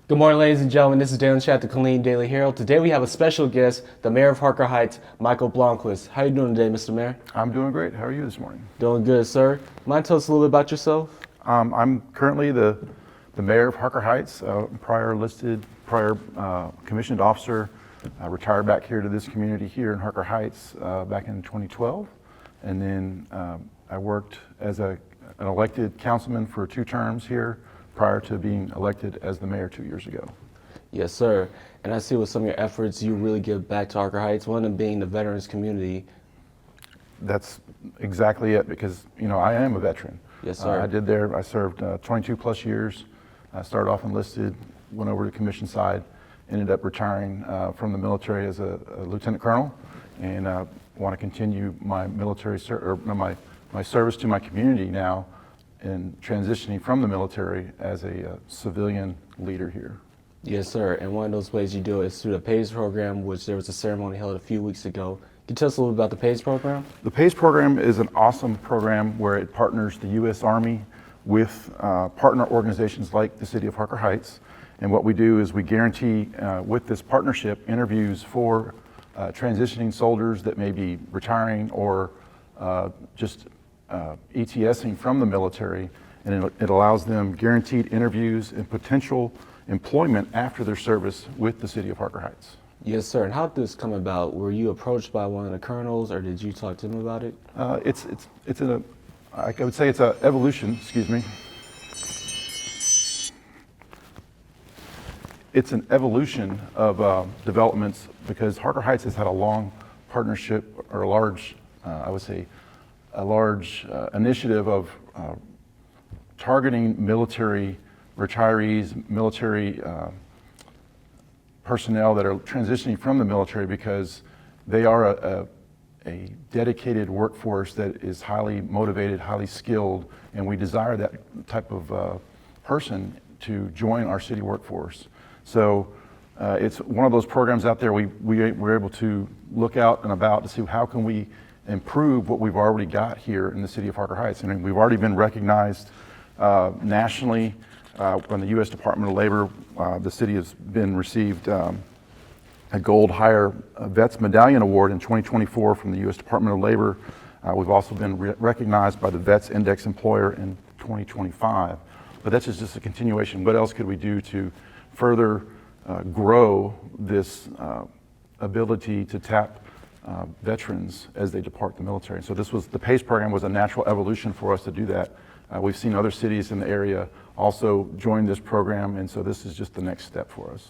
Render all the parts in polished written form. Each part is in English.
Good morning, ladies and gentlemen. This is Daelan Cheh at the Killeen Daily Herald. Today we have a special guest, the Mayor of Harker Heights, Michael Blomquist. How are you doing today, Mr. Mayor? I'm doing great. How are you this morning? Doing good, sir. Mind tell us a little bit about yourself? I'm currently the mayor of Harker Heights, prior commissioned officer. I retired back here to this community here in Harker Heights back in 2012. And then I worked as an elected councilman for 2 terms here prior to being elected as the mayor 2 years ago. Yes, sir. And I see with some of your efforts, you really give back to Harker Heights, one of them being the veterans community. That's exactly it, because I am a veteran. Yes, sir. I served 22 plus years. I started off enlisted, went over to commission side, ended up retiring from the military as a lieutenant colonel, and want to continue my my service to my community now, and transitioning from the military as a civilian leader here. Yes, sir. And one of those ways you do it is through the PACE program, which there was a ceremony held a few weeks ago. Can you tell us a little bit about the PACE program? The PACE program is an awesome program where it partners the U.S. Army with partner organizations like the City of Harker Heights. And what we do is we guarantee with this partnership interviews for transitioning soldiers that may be retiring or just ETSing from the military, and it allows them guaranteed interviews and potential employment after their service with the City of Harker Heights. Yes, sir. And how did this come about? Were you approached by one of the colonels, or did you talk to them about it? I would say it's an evolution, excuse me. It's an evolution of developments, because Harker Heights has had a long partnership, or a large, initiative of targeting military retirees, military personnel that are transitioning from the military, because they are a dedicated workforce that is highly motivated, highly skilled, and we desire that type of person to join our city workforce. So it's one of those programs out there we're able to look out and about to see how can we improve what we've already got here in the City of Harker Heights. And we've already been recognized nationally from the U.S. Department of Labor. The city has been received a Gold Hire Vets Medallion Award in 2024 from the U.S. Department of Labor. We've also been recognized by the Vets Index Employer in 2025. But that's just a continuation. What else could we do to further grow this ability to tap veterans as they depart the military? So the PACE program was a natural evolution for us to do that. We've seen other cities in the area also join this program, and so this is just the next step for us.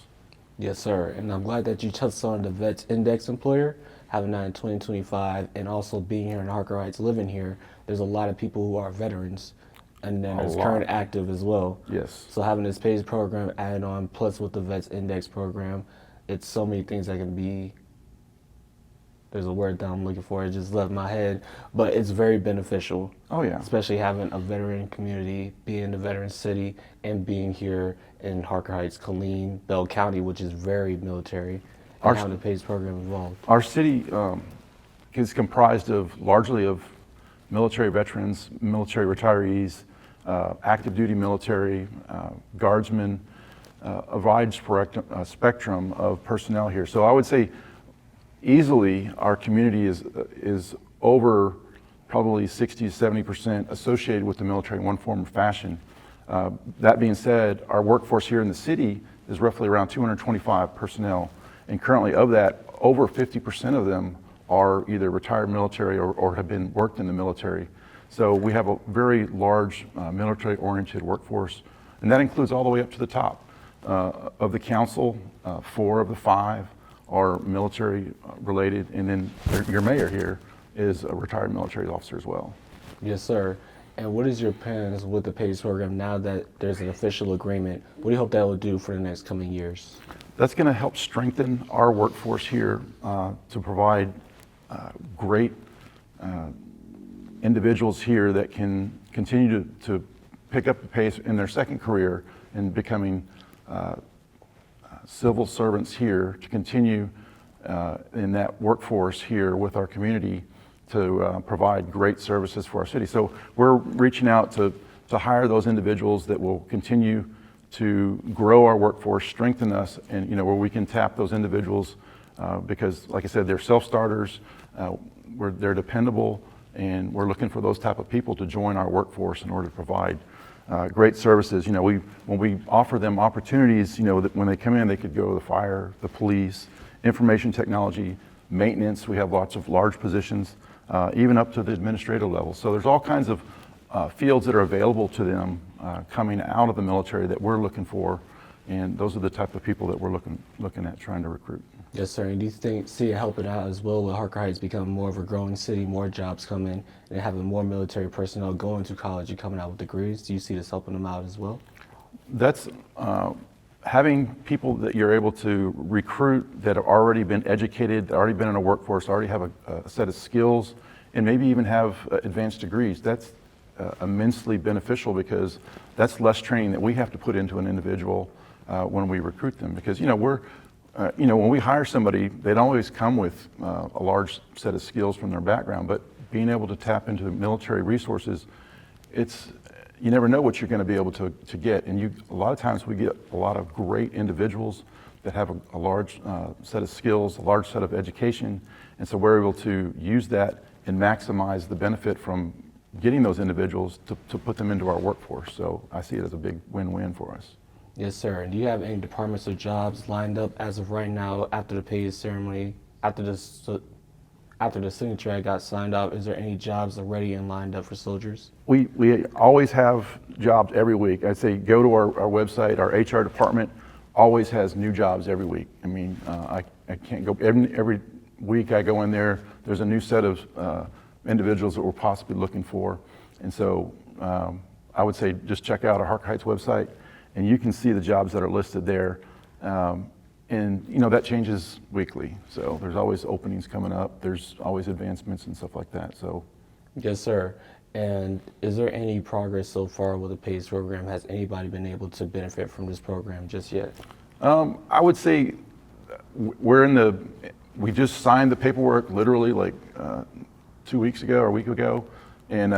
Yes, sir. And I'm glad that you touched on the Vets Index Employer, having that in 2025, and also being here in Harker Heights, living here. There's a lot of people who are veterans, and then there's current active as well. Yes. So having this PACE program added on, plus with the Vets Index program, it's so many things that can be. There's a word that I'm looking for, it just left my head, but it's very beneficial. Oh yeah. Especially having a veteran community, being in the veteran city, and being here in Harker Heights, Killeen, Bell County, which is very military, and having the PACE program involved. Our city is comprised largely of military veterans, military retirees, active duty military, guardsmen, a wide spectrum of personnel here. So I would say easily our community is over probably 60 to 70% associated with the military in one form or fashion. That being said, our workforce here in the city is roughly around 225 personnel, and currently of that, over 50% of them are either retired military or have been worked in the military. So we have a very large military-oriented workforce, and that includes all the way up to the top. Of the council, 4 of the 5 are military related, and then your mayor here is a retired military officer as well. Yes, sir. And what is your plans with the PACE program now that there's an official agreement? What do you hope that will do for the next coming years? That's going to help strengthen our workforce here to provide great individuals here that can continue to pick up the pace in their second career and becoming civil servants here, to continue in that workforce here with our community to provide great services for our city. So we're reaching out to hire those individuals that will continue to grow our workforce, strengthen us, and where we can tap those individuals because, like I said, they're self-starters, they're dependable, and we're looking for those type of people to join our workforce in order to provide great services. When we offer them opportunities, that when they come in, they could go to the fire, the police, information technology, maintenance. We have lots of large positions, even up to the administrative level. So there's all kinds of fields that are available to them coming out of the military that we're looking for, and those are the type of people that we're looking at trying to recruit. Yes, sir. And do you see it helping out as well with Harker Heights becoming more of a growing city, more jobs coming, and having more military personnel going to college and coming out with degrees? Do you see this helping them out as well? That's having people that you're able to recruit that have already been educated, already been in a workforce, already have a set of skills, and maybe even have advanced degrees. That's immensely beneficial because that's less training that we have to put into an individual when we recruit them. Because when we hire somebody, they don't always come with a large set of skills from their background, but being able to tap into military resources, you never know what you're going to be able to get. And a lot of times we get a lot of great individuals that have a large set of skills, a large set of education, and so we're able to use that and maximize the benefit from getting those individuals to put them into our workforce. So I see it as a big win-win for us. Yes, sir. And do you have any departments or jobs lined up as of right now after the pay ceremony, after the signature got signed off? Is there any jobs already and lined up for soldiers? We always have jobs every week. I'd say go to our website. Our HR department always has new jobs every week. I mean, I can't go every week I go in there. There's a new set of individuals that we're possibly looking for, and so I would say just check out our Harker Heights website, and you can see the jobs that are listed there. And that changes weekly, so there's always openings coming up. There's always advancements and stuff like that. So, yes, sir. And is there any progress so far with the PACE program? Has anybody been able to benefit from this program just yet? I would say we just signed the paperwork literally like 2 weeks ago or a week ago, and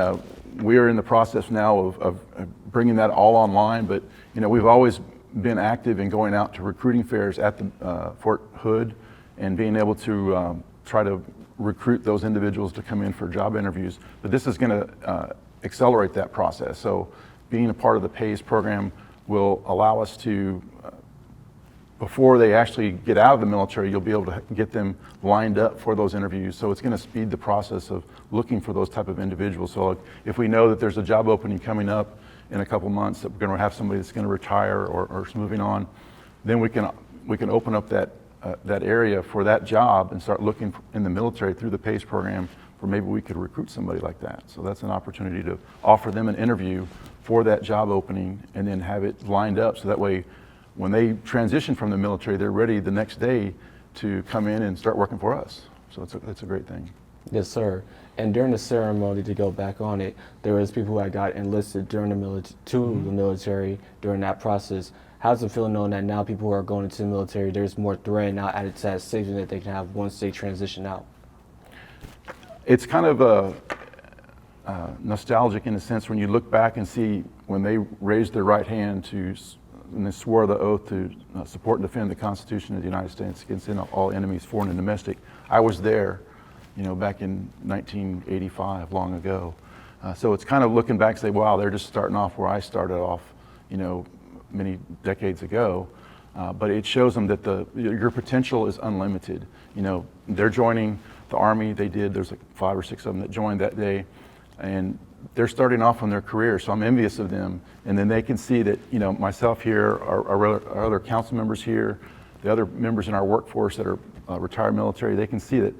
we are in the process now of bringing that all online. But we've always been active in going out to recruiting fairs at the Fort Hood and being able to try to recruit those individuals to come in for job interviews. But this is going to accelerate that process. So being a part of the PACE program will allow us to, before they actually get out of the military, you'll be able to get them lined up for those interviews. So it's going to speed the process of looking for those type of individuals. So if we know that there's a job opening coming up in a couple months, that we're going to have somebody that's going to retire or is moving on, then we can open up that area for that job and start looking in the military through the PACE program for maybe we could recruit somebody like that. So that's an opportunity to offer them an interview for that job opening and then have it lined up so that way when they transition from the military, they're ready the next day to come in and start working for us. So that's a great thing. Yes, sir. And during the ceremony, to go back on it, there was people who had got enlisted during the military during that process. How's it feeling knowing that now people who are going into the military, there's more threat now added to that safety that they can have once they transition out? It's kind of nostalgic in a sense when you look back and see when they raised their right hand and they swore the oath to support and defend the Constitution of the United States against all enemies, foreign and domestic. I was there, back in 1985, long ago. So it's kind of looking back and say, wow, they're just starting off where I started off, many decades ago. But it shows them that your potential is unlimited. They're joining the Army. There's like 5 or 6 of them that joined that day. And they're starting off on their career, so I'm envious of them. And then they can see that, myself here, our other council members here, the other members in our workforce that are retired military, they can see that,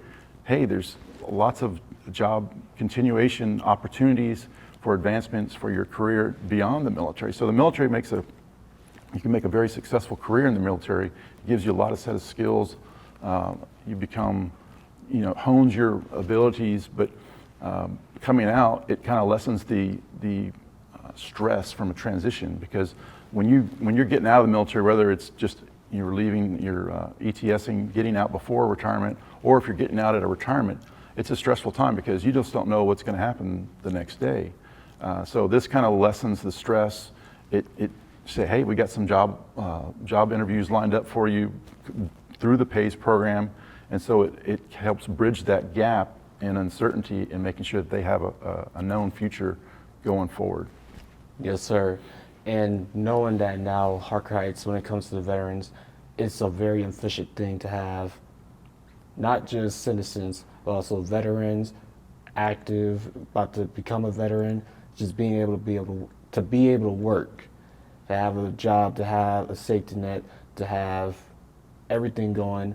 hey, there's lots of job continuation opportunities for advancements for your career beyond the military. So the military you can make a very successful career in the military. It gives you a lot of set of skills. You become, hones your abilities, but coming out, it kind of lessens the stress from a transition, because when you're getting out of the military, whether it's just you're leaving, you're ETSing, getting out before retirement, or if you're getting out at a retirement, it's a stressful time because you just don't know what's going to happen the next day. So this kind of lessens the stress. It say, hey, we got some job interviews lined up for you through the PAYS program. And so it helps bridge that gap and uncertainty in making sure that they have a known future going forward. Yes, sir. And knowing that now Harker Heights, when it comes to the veterans, it's a very efficient thing to have not just citizens, but also veterans, active, about to become a veteran, just being able to work, to have a job, to have a safety net, to have everything going,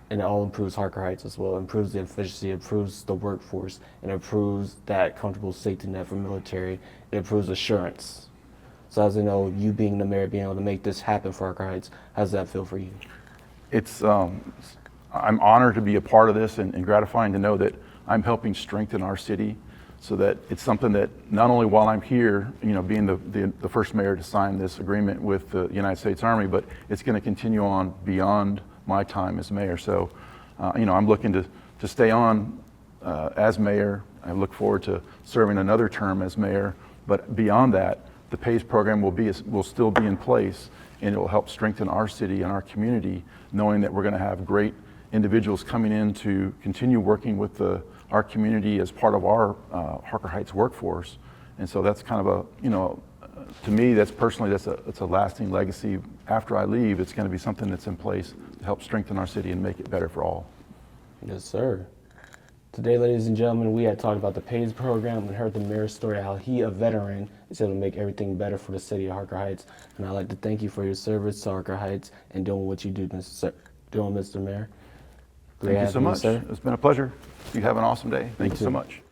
and it all improves Harker Heights as well. It improves the efficiency, improves the workforce, and improves that comfortable safety net for military. It improves assurance. So as you know, you being the mayor, being able to make this happen for Harker Heights, how does that feel for you? It's I'm honored to be a part of this and gratifying to know that I'm helping strengthen our city, so that it's something that not only while I'm here, being the first mayor to sign this agreement with the United States Army, but it's going to continue on beyond my time as mayor. So, I'm looking to stay on as mayor. I look forward to serving another term as mayor, but beyond that, the PAYS program will still be in place, and it will help strengthen our city and our community, knowing that we're going to have great individuals coming in to continue working with our community as part of our Harker Heights workforce. And so that's kind of to me, that's a lasting legacy. After I leave, it's going to be something that's in place to help strengthen our city and make it better for all. Yes, sir. Today, ladies and gentlemen, we had talked about the PAYS program and heard the mayor's story, how he, a veteran, is able to make everything better for the city of Harker Heights. And I'd like to thank you for your service to Harker Heights and doing what you do, Mr. Mayor. Thank you so much. It's been a pleasure. You have an awesome day. Thank you so much.